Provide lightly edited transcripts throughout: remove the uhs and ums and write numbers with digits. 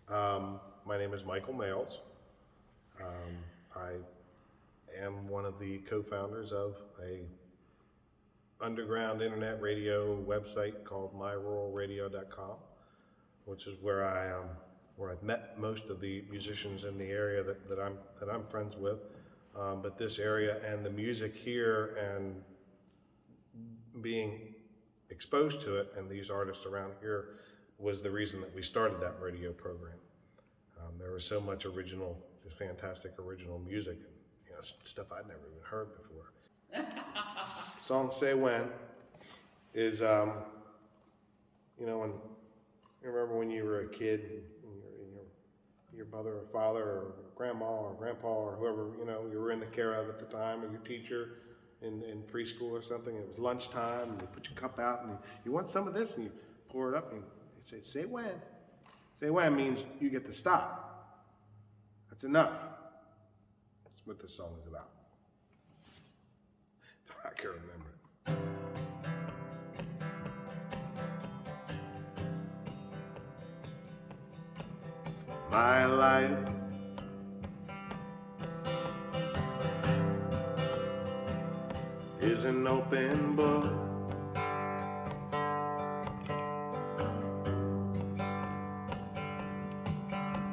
My name is Michael Males. I am one of the co-founders of a underground internet radio website called myruralradio.com, which is where I've met most of the musicians in the area that I'm friends with. But this area and the music here and being exposed to it and these artists around here was the reason that we started that radio program. There was so much original, just fantastic original music, and stuff I'd never even heard before. Song "Say When" is, when you remember when you were a kid, and your mother or father or grandma or grandpa or whoever you were in the care of at the time, or your teacher in preschool or something. It was lunchtime, and you put your cup out, and you want some of this, and you pour it up, and you say, "Say when." Say when means you get to stop. That's enough. That's what this song is about. If I can remember it. My life is an open book.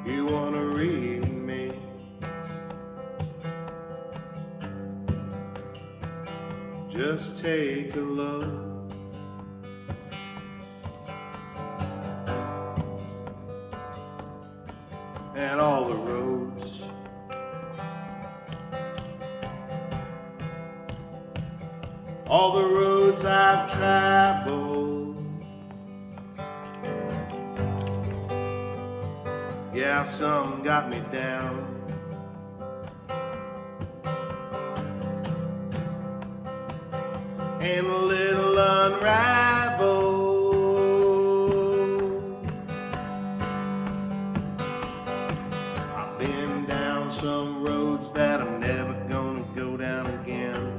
You wanna read me? Just take a look. And all the roads I've traveled. Yeah, some got me down. And a little unraveled. I've been down some roads that I'm never gonna go down again.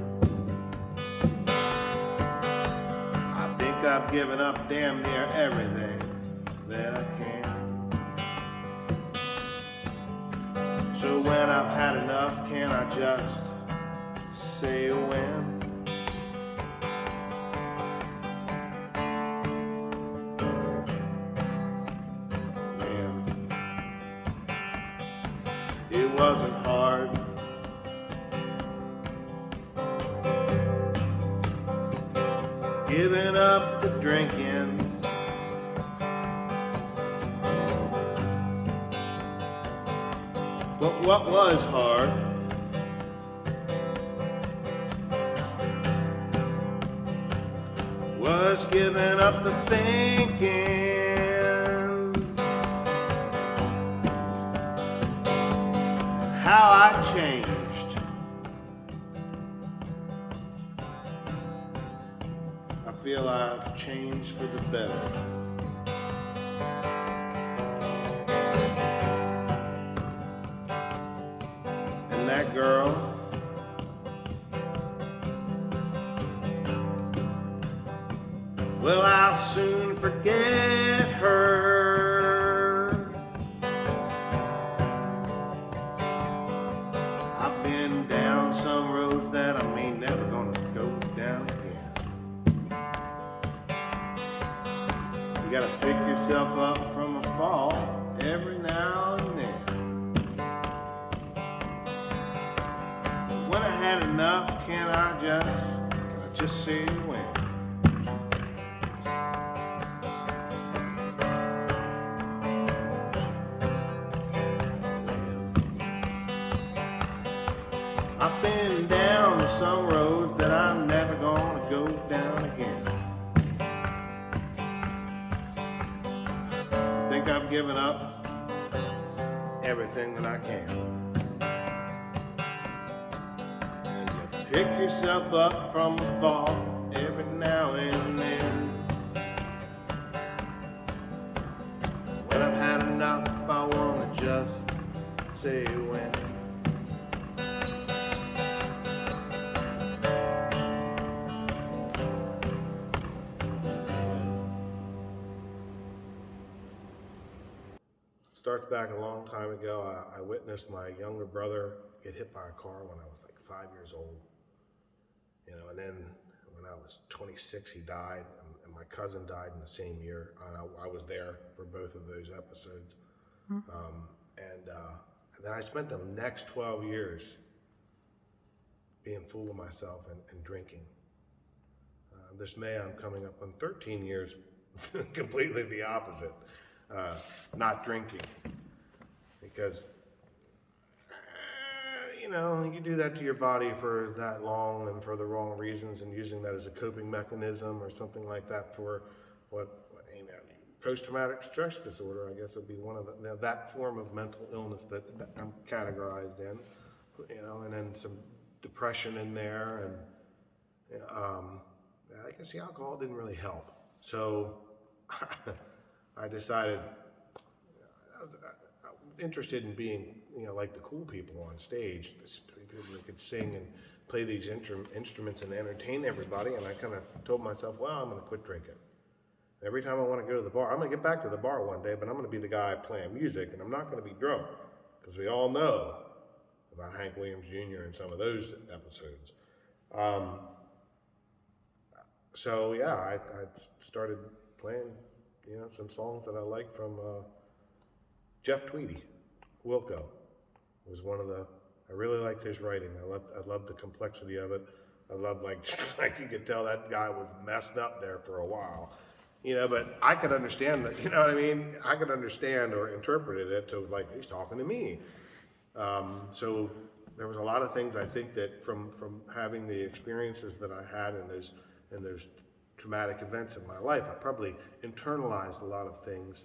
I think I've given up damn near everything that I can. So when I've had enough, can I just say when? It wasn't hard. Giving up the drinking. But what was hard was giving up the thinking. How I changed. I feel I've changed for the better. And that girl, well, I'll soon forget her. I've been down some roads that I ain't never gonna go down again. You gotta pick yourself up from a fall every now and then. When I had enough, can I just say when? I've been down some roads that I'm never gonna go down again. Think I've given up everything that I can. And you pick yourself up from the fall every now and then. When I've had enough, I wanna just say when. starts back a long time ago. I witnessed my younger brother get hit by a car when I was like 5 years old. And then when I was 26, he died, and my cousin died in the same year. I was there for both of those episodes. And then I spent the next 12 years being full of myself and drinking. This May, I'm coming up on 13 years, completely the opposite, not drinking. Because, you do that to your body for that long and for the wrong reasons, and using that as a coping mechanism or something like that for post-traumatic stress disorder, I guess, would be one of that form of mental illness that I'm categorized in, and then some depression in there, and I guess the alcohol didn't really help. So I decided I'm interested in being, like the cool people on stage, people that could sing and play these instruments and entertain everybody. And I kind of told myself, well, I'm going to quit drinking. Every time I want to go to the bar, I'm going to get back to the bar one day, but I'm going to be the guy playing music, and I'm not going to be drunk, because we all know about Hank Williams Jr. and some of those episodes. So yeah, I started playing, some songs that I liked from Jeff Tweedy. Wilco was one of I really liked his writing. I loved the complexity of it. I loved like you could tell that guy was messed up there for a while. But I could understand that, you know what I mean? I could understand or interpreted it to like, he's talking to me. So there was a lot of things I think that from having the experiences that I had in those traumatic events in my life, I probably internalized a lot of things,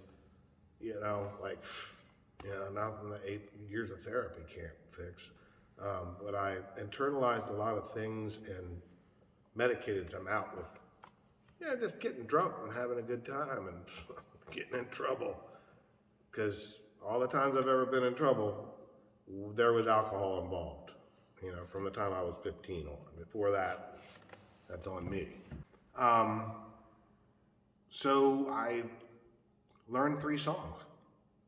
nothing that 8 years of therapy can't fix. But I internalized a lot of things and medicated them out with, just getting drunk and having a good time and getting in trouble. Because all the times I've ever been in trouble, there was alcohol involved, from the time I was 15 on. Before that, that's on me. So I learned 3 songs.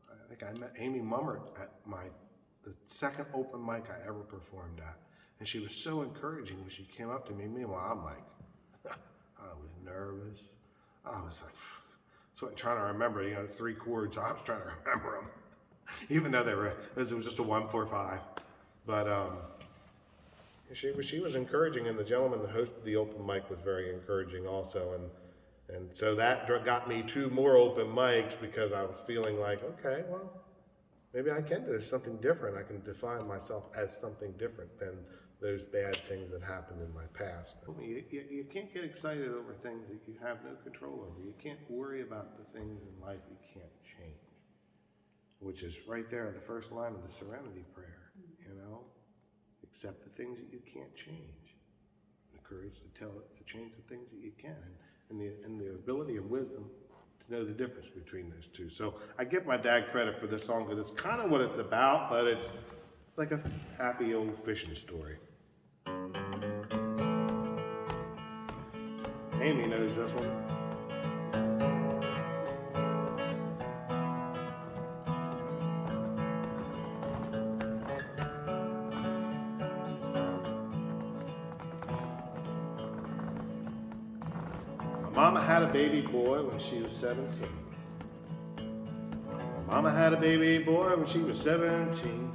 I think I met Amy Mummert at the second open mic I ever performed at. And she was so encouraging when she came up to me. Meanwhile, I'm like, I was nervous. I was like, trying to remember, 3 chords. I was trying to remember them, even though it was just a 1-4-5. But she was encouraging, and the gentleman that hosted the open mic was very encouraging also. And so that got me 2 more open mics, because I was feeling like, okay, well, maybe I can do something different. I can define myself as something different than those bad things that happened in my past. You can't get excited over things that you have no control over. You can't worry about the things in life you can't change, which is right there in the first line of the Serenity Prayer, Accept the things that you can't change. The courage to change the things that you can, and the ability and wisdom to know the difference between those two. So I give my dad credit for this song, because it's kind of what it's about, but it's like a happy old fishing story. Amy knows this one. Mama had a baby boy when she was 17. Mama had a baby boy when she was 17.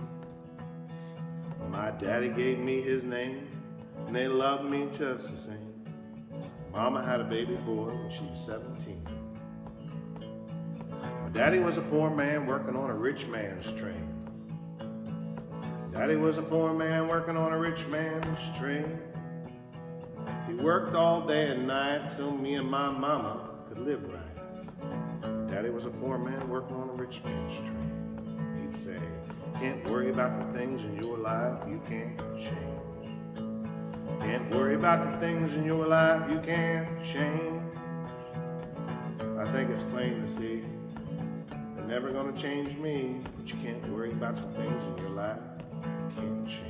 My daddy gave me his name, and they loved me just the same. Mama had a baby boy when she was 17. My daddy was a poor man working on a rich man's train. Daddy was a poor man working on a rich man's train. He worked all day and night so me and my mama could live right. Daddy was a poor man working on a rich man's train. He'd say, can't worry about the things in your life you can't change. Can't worry about the things in your life you can't change. I think it's plain to see they're never gonna change me, but you can't worry about the things in your life you can't change.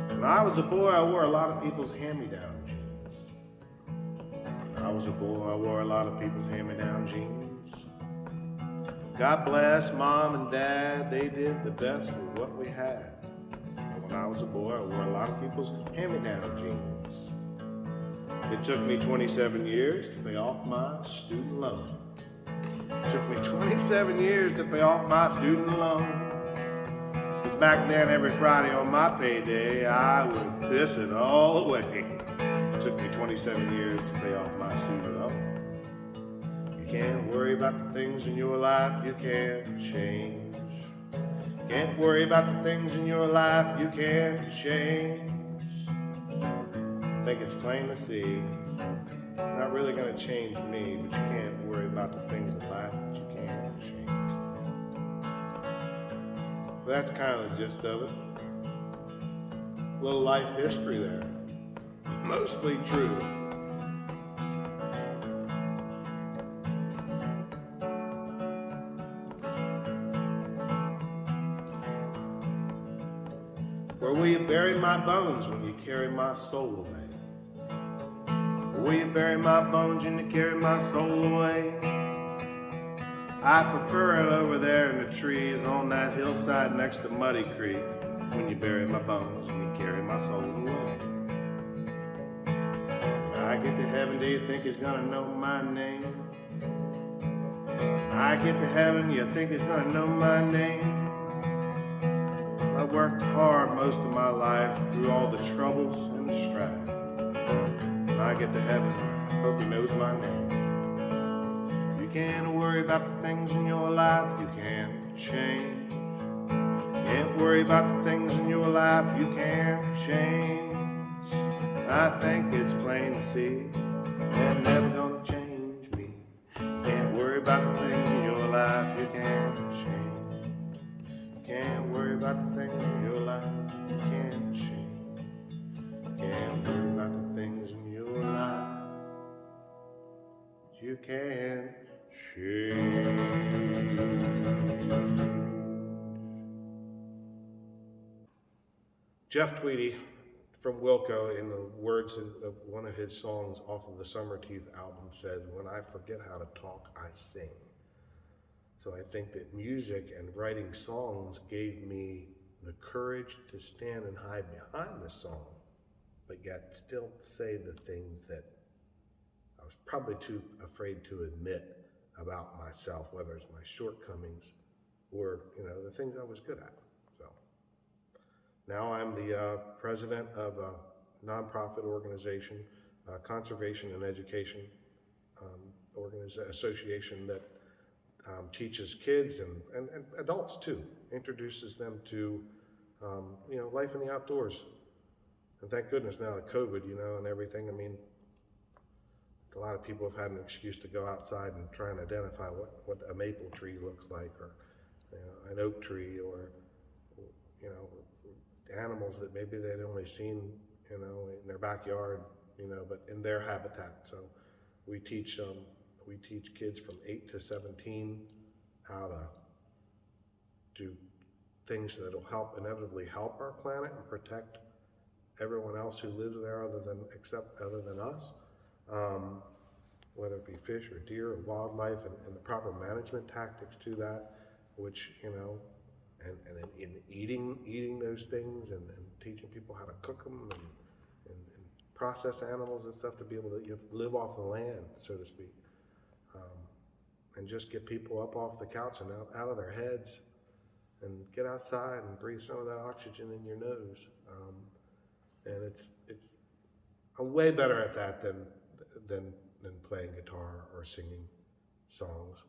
When I was a boy, I wore a lot of people's hand-me-down jeans. When I was a boy, I wore a lot of people's hand-me-down jeans. God bless Mom and Dad, they did the best with what we had. But when I was a boy, I wore a lot of people's hand-me-down jeans. It took me 27 years to pay off my student loan. It took me 27 years to pay off my student loan. Because back then, every Friday on my payday, I would piss it all away. It took me 27 years to pay off my student loan. You can't worry about the things in your life you can't change. Can't worry about the things in your life you can't change. I think it's plain to see. Not really going to change me, but you can't worry about the things in life that you can't change. Well, that's kind of the gist of it. A little life history there. Mostly true. Where will you bury my bones when you carry my soul away? Where will you bury my bones when you carry my soul away? I prefer it over there in the trees on that hillside next to Muddy Creek. When you bury my bones and you carry my soul away. When I get to heaven, do you think he's gonna know my name? When I get to heaven, you think he's gonna know my name? I worked hard most of my life through all the troubles and the strife. When I get to heaven, I hope he knows my name. You can't worry about the things in your life you can't change. Can't worry about the things in your life you can't change. I think it's plain to see they're never gonna change me. Can't worry about the things in your life you can't change. Can't worry about the things in your life you can't change. Can't worry about the things in your life you can't change. Jeff Tweedy from Wilco, in the words of one of his songs off of the Summer Teeth album, said, "When I forget how to talk, I sing." So I think that music and writing songs gave me the courage to stand and hide behind the song, but yet still say the things that I was probably too afraid to admit about myself, whether it's my shortcomings or, the things I was good at. So now I'm the president of a nonprofit organization, conservation and education association that teaches kids and adults too, introduces them to life in the outdoors. And thank goodness now that COVID, and everything, a lot of people have had an excuse to go outside and try and identify what a maple tree looks like, or an oak tree, or animals that maybe they'd only seen in their backyard, but in their habitat. So we teach kids from 8 to 17 how to do things that'll inevitably help our planet and protect everyone else who lives there other than us. Whether it be fish or deer or wildlife, and the proper management tactics to that, which, and in eating those things, and teaching people how to cook them, and process animals and stuff to be able to live off the land, so to speak. And just get people up off the couch and out of their heads, and get outside and breathe some of that oxygen in your nose. And I'm way better at that than playing guitar or singing songs,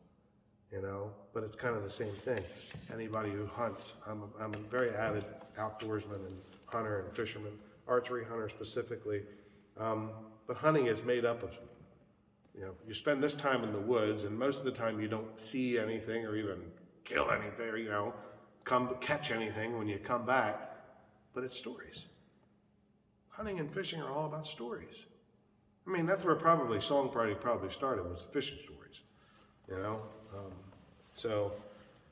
but it's kind of the same thing. Anybody who hunts, I'm a very avid outdoorsman and hunter and fisherman, archery hunter specifically. But hunting is made up of, you spend this time in the woods, and most of the time you don't see anything or even kill anything, or, come catch anything when you come back, but it's stories. Hunting and fishing are all about stories. That's where songwriting probably started, was fishing stories, So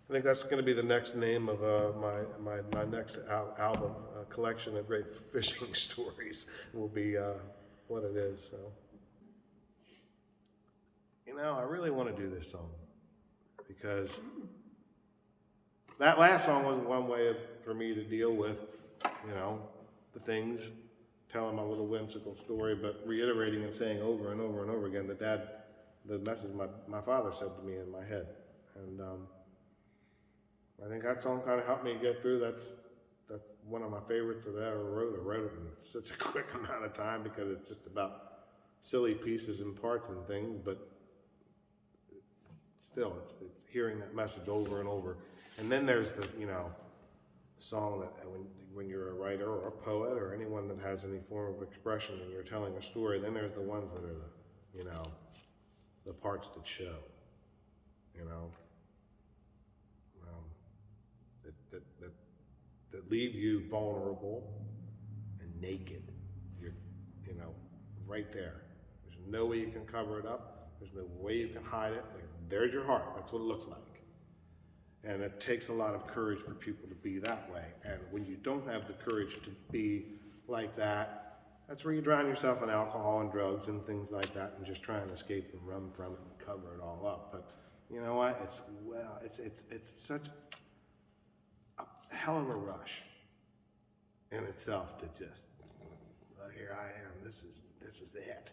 I think that's going to be the next name of my next album, a collection of great fishing stories will be what it is. So, I really want to do this song because that last song was one way for me to deal with, the things, telling my little whimsical story, but reiterating and saying over and over and over again the message my father said to me in my head. And I think that song kind of helped me get through. That's one of my favorites that I ever wrote. I wrote it in such a quick amount of time because it's just about silly pieces and parts and things, but still, it's hearing that message over and over. And then there's the, song that when you're a writer or a poet or anyone that has any form of expression and you're telling a story, then there's the ones that are the parts that show, that leave you vulnerable and naked. You're, right there. There's no way you can cover it up. There's no way you can hide it. There's your heart. That's what it looks like. And it takes a lot of courage for people to be that way. And when you don't have the courage to be like that, that's where you drown yourself in alcohol and drugs and things like that and just try and escape and run from it and cover it all up. But you know what? It's such a hell of a rush in itself to just, here I am, this is it.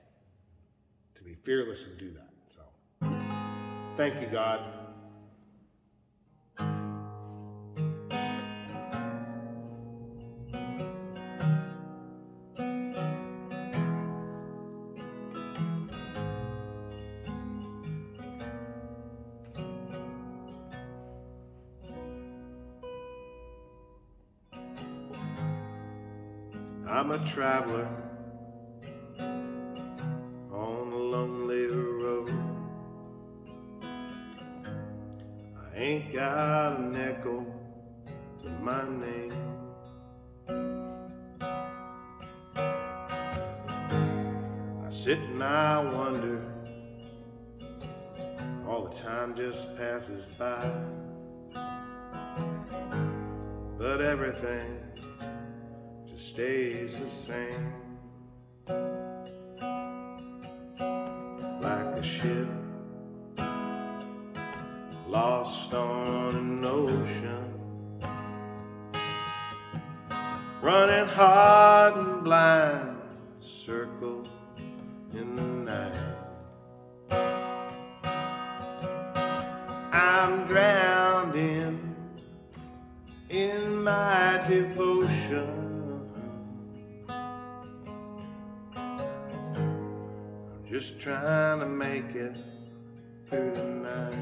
To be fearless and do that. So, thank you, God. I'm a traveler on a lonely road. I ain't got a nickel to my name. I sit and I wonder, all the time just passes by, but everything stays the same. Like a ship lost on an ocean, running hard and blind, circle in the night. I'm drowned in my devotion. Just trying to make it through the night.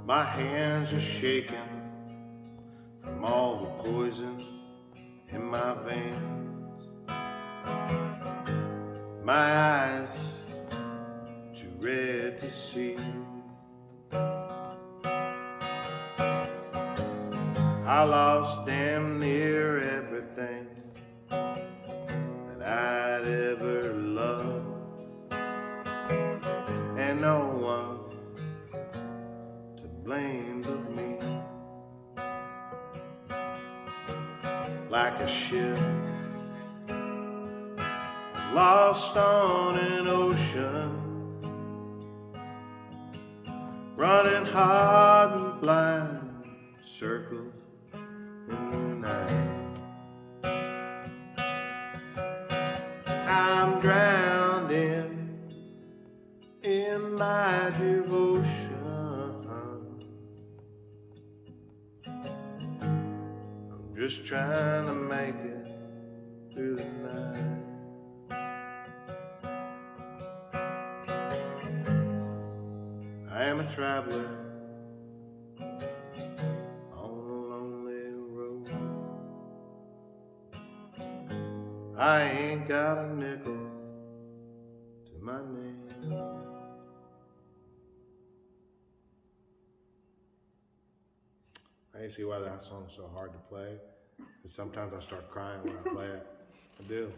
My hands are shaking from all the poison in my veins. My eyes too red to see. I lost damn near everything that I'd ever loved, and no one to blame but me. Like a ship lost on an ocean, running hard and blind, circles in the night. I'm drowned in my devotion. Just trying to make it through the night. I am a traveler on a lonely road. I ain't got a nickel to my name. I see why that song's so hard to play. Because sometimes I start crying when I play it. I do.